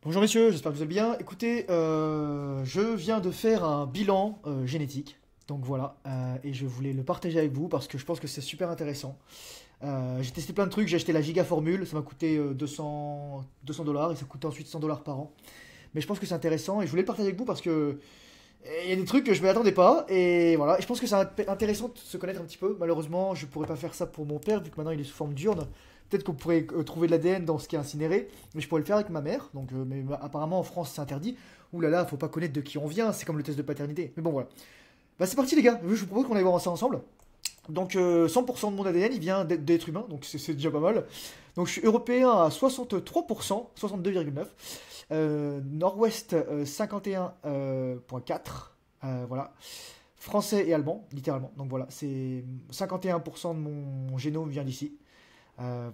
Bonjour messieurs, j'espère que vous allez bien. Écoutez, je viens de faire un bilan génétique, donc voilà, et je voulais le partager avec vous parce que je pense que c'est super intéressant. J'ai testé plein de trucs, j'ai acheté la Giga Formule, ça m'a coûté 200 dollars et ça coûtait ensuite 100 dollars par an. Mais je pense que c'est intéressant et je voulais le partager avec vous parce que il y a des trucs que je ne m'attendais pas et voilà. Et je pense que c'est intéressant de se connaître un petit peu. Malheureusement, je pourrais pas faire ça pour mon père vu que maintenant il est sous forme d'urne. Peut-être qu'on pourrait trouver de l'ADN dans ce qui est incinéré, mais je pourrais le faire avec ma mère. Donc, mais apparemment en France c'est interdit. Ouh là là, faut pas connaître de qui on vient. C'est comme le test de paternité. Mais bon voilà. Bah c'est parti les gars. Je vous propose qu'on aille voir ça ensemble. Donc 100% de mon ADN il vient d'être humain, donc c'est déjà pas mal. Donc je suis européen à 63%, 62,9. Nord-Ouest 51,4. Voilà. Français et allemand, littéralement. Donc voilà, c'est 51% de mon génome vient d'ici.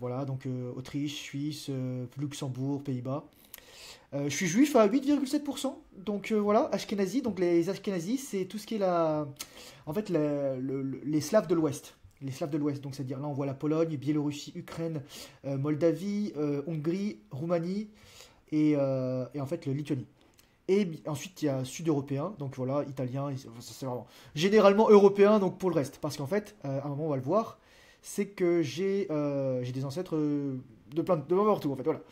Voilà, donc Autriche, Suisse, Luxembourg, Pays-Bas. Je suis juif à 8,7%. Donc voilà, Ashkenazi. Donc les Ashkenazis, c'est tout ce qui est la. En fait, les Slaves de l'Ouest. Les Slaves de l'Ouest. Donc c'est-à-dire là, on voit la Pologne, Biélorussie, Ukraine, Moldavie, Hongrie, Roumanie et en fait le Lituanie. Et ensuite, il y a sud-européen, donc voilà, italien, c'est vraiment généralement européen, donc pour le reste. Parce qu'en fait, à un moment, on va le voir, c'est que j'ai des ancêtres de plein de peu partout, en fait, voilà.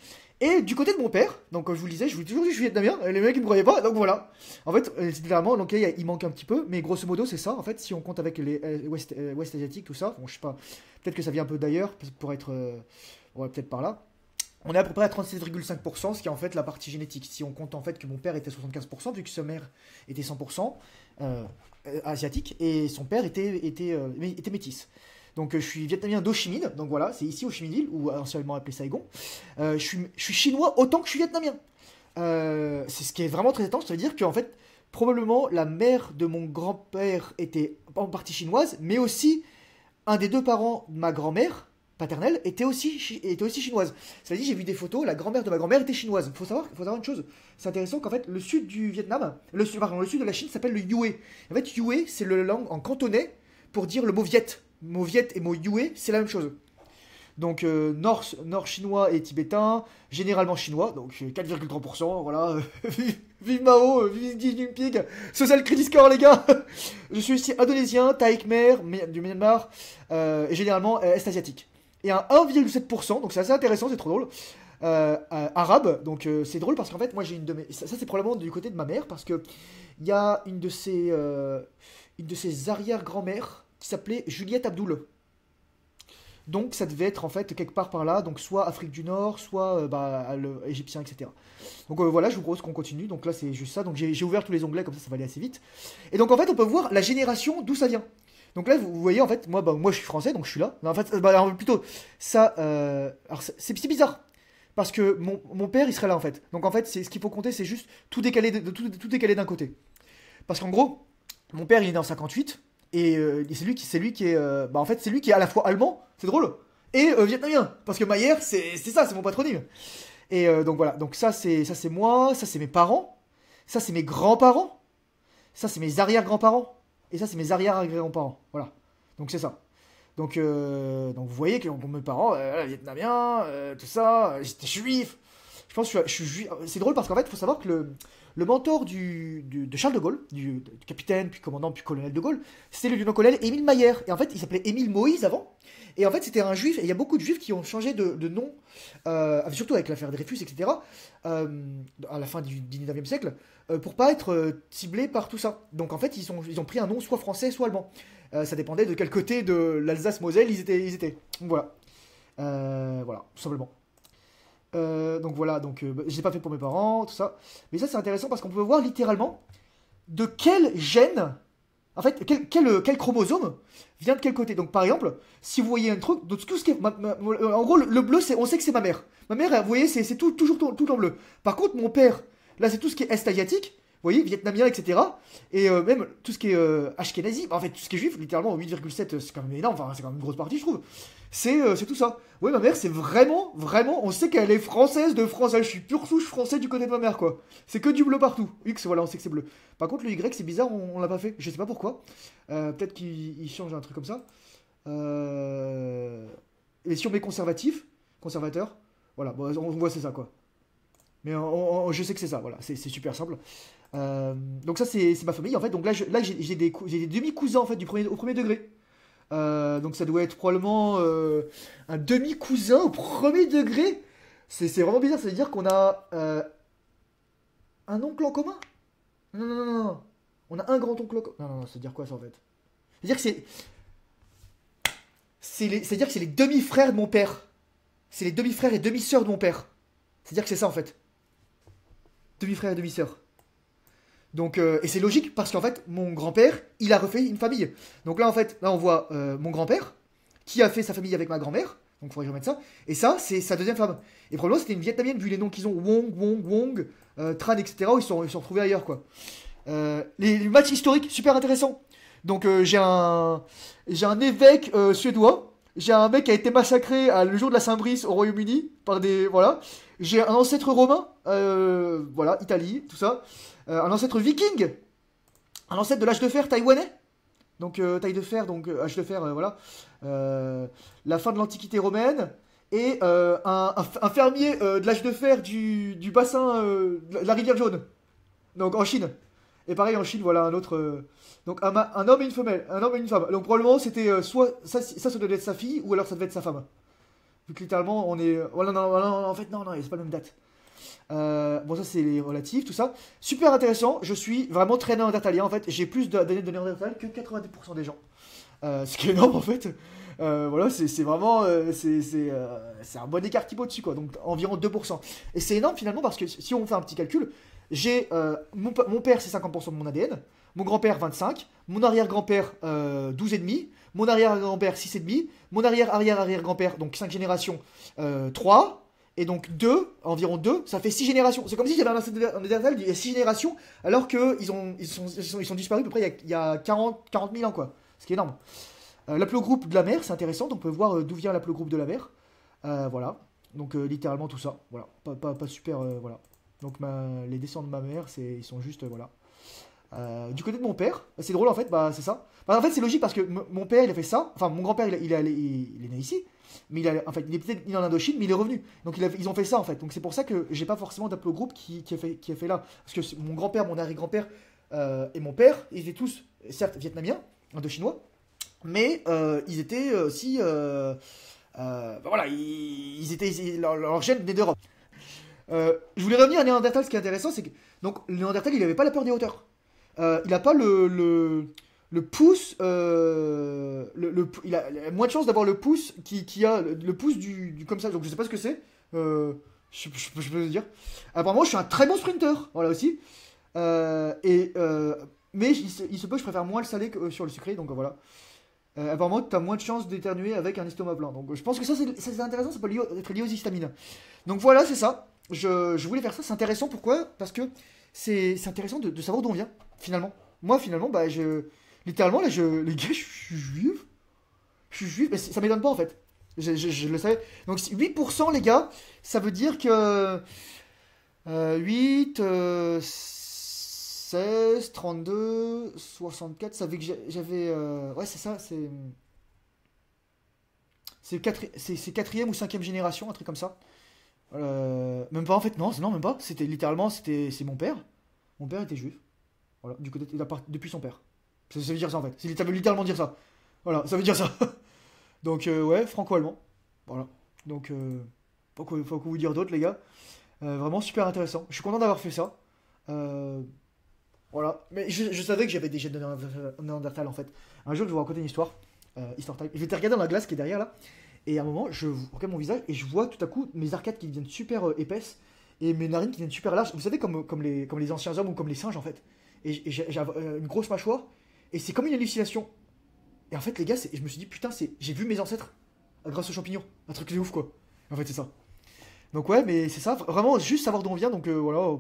Et du côté de mon père, donc comme je vous le disais, je vous ai toujours dit que je suis vietnamien, les mecs ils me croyaient pas, donc voilà. En fait, c'est littéralement, donc il manque un petit peu, mais grosso modo c'est ça, en fait, si on compte avec les Ouest asiatiques, tout ça, bon je sais pas, peut-être que ça vient un peu d'ailleurs, pour être, ouais, peut-être par là. On est à peu près à 37,5%, ce qui est en fait la partie génétique. Si on compte en fait que mon père était 75%, vu que sa mère était 100% asiatique, et son père était métis. Donc je suis vietnamien d'Ho Chi Minh, donc voilà, c'est ici Ho Chi Minh Ville, ou anciennement appelé Saigon. Je suis chinois autant que je suis vietnamien. C'est ce qui est vraiment très étrange, ça veut dire qu'en fait, probablement la mère de mon grand-père était en partie chinoise, mais aussi un des deux parents de ma grand-mère paternelle était aussi chinoise. Ça veut dire, j'ai vu des photos, la grand-mère de ma grand-mère était chinoise. Il faut savoir une chose, c'est intéressant qu'en fait, le sud du Vietnam, le sud de la Chine s'appelle le Yue. En fait, Yue, c'est le langue en cantonais pour dire le mot Viet. Mot Viet et mot Yue, c'est la même chose. Donc nord chinois et tibétain, généralement chinois, donc 4,3%, voilà. Vive Mao, vive Xi Jinping, social credit score les gars. Je suis aussi indonésien, Thaï Khmer, du Myanmar, et généralement est asiatique. Et un 1,7%, donc c'est assez intéressant, c'est trop drôle. Arabe, donc c'est drôle parce qu'en fait moi j'ai une de mes... Ça c'est probablement du côté de ma mère parce que il y a une de ses arrière-grand-mères qui s'appelait Juliette Abdoul. Donc ça devait être en fait quelque part par là, donc soit Afrique du Nord, soit égyptien, etc. Donc voilà, je vous propose qu'on continue. Donc là c'est juste ça. Donc j'ai ouvert tous les onglets comme ça va aller assez vite. Et donc en fait on peut voir la génération d'où ça vient. Donc là vous voyez en fait moi je suis français donc je suis là. Mais en fait alors, plutôt ça alors c'est bizarre parce que mon père il serait là en fait. Donc en fait c'est ce qu'il faut compter c'est juste tout décalé tout décalé d'un côté. Parce qu'en gros mon père il est né en 58 et c'est lui qui est en fait c'est lui qui est à la fois allemand, c'est drôle, et vietnamien parce que Mayer c'est ça, c'est mon patronyme. Et donc voilà, donc ça c'est moi, ça c'est mes parents, ça c'est mes grands-parents, ça c'est mes arrière-grands-parents et ça c'est mes arrière-grands-parents. Voilà. Donc c'est ça. Donc vous voyez que mes parents vietnamiens, tout ça, j'étais juif. Je pense que je suis juif. C'est drôle parce qu'en fait, il faut savoir que le mentor de Charles de Gaulle, du capitaine, puis commandant, puis colonel de Gaulle, c'était le lieutenant-colonel Émile Mayer. Et en fait, il s'appelait Émile Moïse avant. Et en fait, c'était un juif. Et il y a beaucoup de juifs qui ont changé de nom, surtout avec l'affaire Dreyfus, etc., à la fin du 19e siècle, pour pas être ciblés par tout ça. Donc en fait, ils ont pris un nom soit français, soit allemand. Ça dépendait de quel côté de l'Alsace-Moselle ils étaient. Donc voilà. Voilà, tout simplement. Donc voilà, donc je l'ai pas fait pour mes parents, tout ça. Mais ça c'est intéressant parce qu'on peut voir littéralement de quel gène, en fait, quel chromosome vient de quel côté. Donc par exemple, si vous voyez un truc, donc tout ce qui est, en gros le bleu, on sait que c'est ma mère. Ma mère, vous voyez, c'est toujours tout en bleu. Par contre, mon père, là c'est tout ce qui est est asiatique. Vous voyez, vietnamien, etc. Et même tout ce qui est ashkénazi, en fait, tout ce qui est juif, littéralement 8,7, c'est quand même énorme, enfin, c'est quand même une grosse partie, je trouve. C'est tout ça. Ouais, ma mère, c'est vraiment, vraiment, on sait qu'elle est française de France. Je suis pure souche français du côté de ma mère, quoi. C'est que du bleu partout. X, voilà, on sait que c'est bleu. Par contre, le Y, c'est bizarre, on l'a pas fait. Je sais pas pourquoi. Peut-être qu'il change un truc comme ça. Et si on met conservatif, conservateur, voilà, bon, on voit c'est ça, quoi. Mais je sais que c'est ça, voilà, c'est super simple. Donc ça, c'est ma famille, en fait. Donc là, j'ai des demi-cousins, en fait, au premier degré. Donc ça doit être probablement un demi-cousin au premier degré. C'est vraiment bizarre, ça veut dire qu'on a un oncle en commun? Non, non, non, non, non. On a un grand-oncle en commun. Non, non, non, ça veut dire quoi ça, en fait? C'est-à-dire que c'est-à-dire que c'est les demi-frères de mon père. C'est les demi-frères et demi-sœurs de mon père. C'est-à-dire que c'est ça, en fait. Demi-frères et demi-sœurs. Donc, et c'est logique parce qu'en fait, mon grand-père, il a refait une famille. Donc là, en fait, là, on voit mon grand-père qui a fait sa famille avec ma grand-mère. Donc, il faudrait que je remette ça. Et ça, c'est sa deuxième femme. Et probablement, c'était une vietnamienne, vu les noms qu'ils ont Wong, Wong, Wong, Tran, etc. Où ils sont retrouvés ailleurs, quoi. Les matchs historiques, super intéressants. Donc, j'ai un évêque suédois. J'ai un mec qui a été massacré le jour de la Saint-Brice au Royaume-Uni par des. Voilà. J'ai un ancêtre romain, voilà, Italie, tout ça. Un ancêtre viking, un ancêtre de l'âge de fer taïwanais. Donc taille de fer, donc âge de fer, voilà. La fin de l'Antiquité romaine. Et un fermier de l'âge de fer du bassin de la rivière Jaune. Donc en Chine. Et pareil en Chine, voilà un autre. Donc un homme et une femelle, un homme et une femme. Donc probablement c'était soit ça devait être sa fille ou alors ça devait être sa femme. Vu que littéralement on est. Voilà, non, non, non, en fait non, non, c'est pas la même date. Bon, ça c'est les relatifs, tout ça. Super intéressant. Je suis vraiment très néandertalien en fait. J'ai plus d'années de néandertal que 90% des gens. Ce qui est énorme en fait. Voilà, c'est vraiment. C'est un bon écart typo dessus quoi. Donc environ 2%. Et c'est énorme finalement parce que si on fait un petit calcul, j'ai. Mon père c'est 50% de mon ADN. Mon grand-père 25. Mon arrière-grand-père 12,5. Mon arrière-grand-père 6,5. Mon arrière-arrière-arrière-grand-père, donc 5 générations, 3. Et donc 2, environ 2, ça fait 6 générations. C'est comme si j'avais un Néandertal il y a 6 générations, alors qu'ils sont disparus à peu près il y a 40 000 ans, quoi. Ce qui est énorme. L'aplogroupe de la mer, c'est intéressant, donc on peut voir d'où vient l'aplogroupe de la mer. Voilà. Donc littéralement tout ça. Voilà. Pas super. Voilà. Donc les descendants de ma mère, ils sont juste. Voilà. Du côté de mon père, c'est drôle en fait, bah c'est ça. Bah, en fait, c'est logique parce que mon père il a fait ça. Enfin, mon grand-père il est né ici. Mais en fait, il est peut-être né en Indochine, mais il est revenu. Donc ils ont fait ça en fait. Donc c'est pour ça que j'ai pas forcément d'aplogroupe qui a fait là. Parce que mon grand-père, mon arrière-grand-père et mon père, ils étaient tous, certes, vietnamiens, indochinois, mais ils étaient aussi. Bah, voilà, leur gène venait d'Europe. Je voulais revenir à Néandertal, ce qui est intéressant, c'est que donc, le Néandertal, il avait pas la peur des hauteurs. Il n'a pas le pouce. Il a moins de chance d'avoir le pouce qui a le pouce comme ça. Donc je sais pas ce que c'est. Je peux le dire. Apparemment, je suis un très bon sprinter. Voilà aussi. Mais il se peut que je préfère moins le salé que sur le sucré. Donc voilà. Apparemment, tu as moins de chances d'éternuer avec un estomac plein. Donc je pense que ça, c'est intéressant. Ça peut être lié aux histamines. Donc voilà, c'est ça. Je voulais faire ça. C'est intéressant. Pourquoi? Parce que c'est intéressant de savoir d'où on vient, finalement. Moi, finalement, bah, littéralement, là, les gars, je suis juif. Je suis juif, mais ça m'étonne pas, en fait. Je le savais. Donc, 8%, les gars, ça veut dire que 8, 16, 32, 64, ça veut que j'avais. Ouais, c'est ça, c'est quatrième ou cinquième génération, un truc comme ça. Même pas en fait, non, non, même pas. C'était littéralement, c'est mon père. Mon père était juif. Voilà, du côté, depuis son père. Ça veut dire ça en fait. Ça veut littéralement dire ça. Voilà, ça veut dire ça. Donc, ouais, franco-allemand. Voilà. Donc, faut que vous dire d'autres, les gars. Vraiment super intéressant. Je suis content d'avoir fait ça. Voilà. Mais je savais que j'avais des gènes de Néandertal en fait. Un jour, je vais vous raconter une histoire. Histoire time. J'étais regardé dans la glace qui est derrière là. Et à un moment, je regarde mon visage et je vois tout à coup mes arcades qui deviennent super épaisses et mes narines qui deviennent super larges. Vous savez, comme les anciens hommes ou comme les singes en fait. Et j'ai une grosse mâchoire et c'est comme une hallucination. Et en fait, les gars, je me suis dit, putain, j'ai vu mes ancêtres grâce aux champignons. Un truc de ouf quoi. En fait, c'est ça. Donc, ouais, mais c'est ça. Vraiment, juste savoir d'où on vient. Donc, voilà.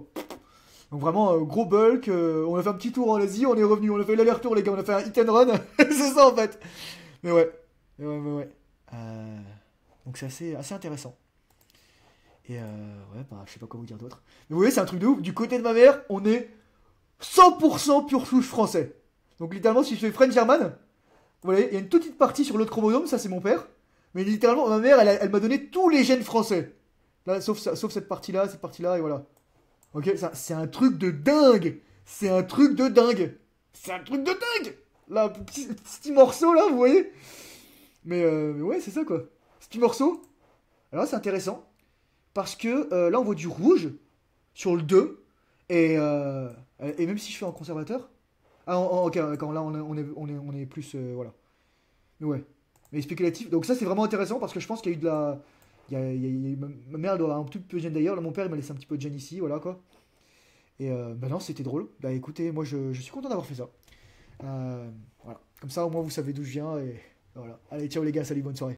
Donc, vraiment, gros bulk. On a fait un petit tour en Asie, on est revenu. On a fait l'aller-retour, les gars. On a fait un hit and run. C'est ça en fait. Mais ouais. Mais ouais. Donc c'est assez intéressant. Et ouais, bah, je sais pas quoi vous dire d'autre. Mais vous voyez, c'est un truc de ouf. Du côté de ma mère, on est 100% pur souche français. Donc littéralement, si je fais French German, vous voyez, il y a une toute petite partie sur l'autre chromosome, ça c'est mon père. Mais littéralement, ma mère, elle m'a donné tous les gènes français. Là, sauf cette partie-là, et voilà. Ok, c'est un truc de dingue. C'est un truc de dingue. C'est un truc de dingue. Là, petit morceau là, vous voyez. Mais ouais, c'est ça quoi. Ce petit morceau. Alors là, c'est intéressant. Parce que là, on voit du rouge sur le 2. Et même si je fais en conservateur. Ah, ok, d'accord, là, on est plus. Voilà. Mais ouais. Mais spéculatif. Donc, ça, c'est vraiment intéressant parce que je pense qu'il y a eu de la. Il y a eu- ma mère elle doit avoir un petit peu de gêne d'ailleurs. Là, mon père, il m'a laissé un petit peu de gêne ici. Voilà quoi. Et bah non, c'était drôle. Bah écoutez, moi, je suis content d'avoir fait ça. Voilà. Comme ça, au moins, vous savez d'où je viens. Et voilà. Allez, ciao les gars, salut, bonne soirée.